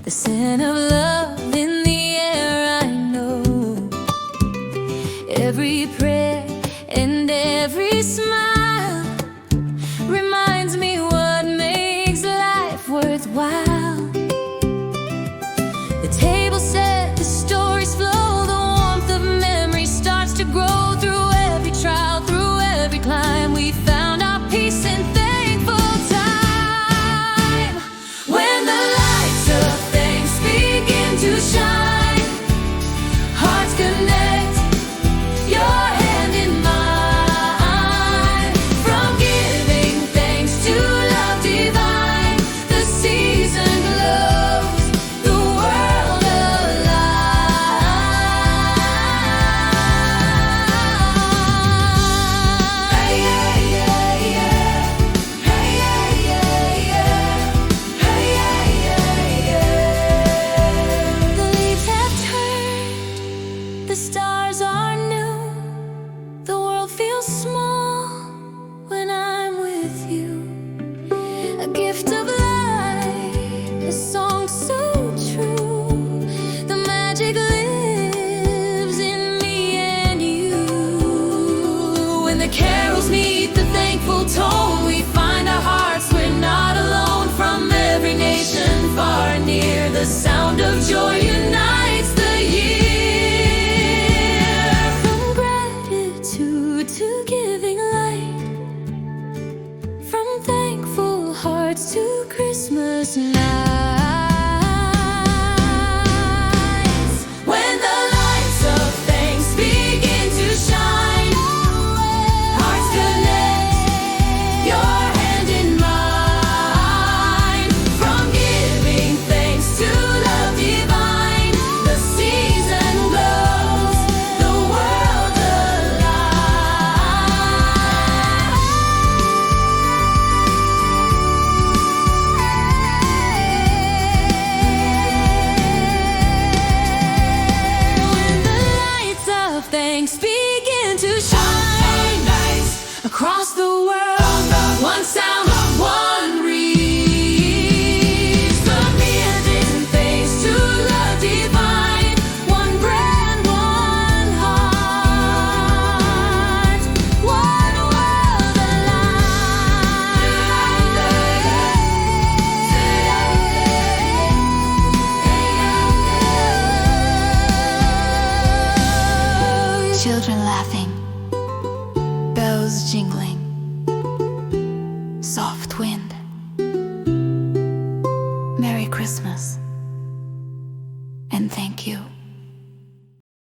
the scent of love in the air. I know every prayer and every smile reminds me what makes life worthwhile. The table set, the stories flow, the warmth of memory starts to grow. Through every trial, through every climb, we found our peace and thankful time. When the lights of thanks begin to shine, hearts connect, your hand in mine. From giving thanks to love divine, the season glows, the world alive. Hey, yeah, yeah, yeah. Hey, yeah, yeah, yeah. Hey, yeah, yeah, yeah. The leaves have turned, the stars are new. The world feels small when I'm with you. A gift of life, a song so true. The magic lives in me and you. When the carols meet the thankful tone, we find our hearts, we're not alone. From every nation, far and near, the sound of joy unites the year. From gratitude to giving light, from thankful hearts to Christmas nights. When the lights of thanks begin to shine, hearts connect, your hand in mine. From giving thanks to love divine, the season glows, the world alive. When the lights of thanks begin to shine across the world, one sound, one reach. From giving thanks to love divine, one brand, one heart, one world alive. Children laughing, bells jingling, soft wind. Merry Christmas, and thank you.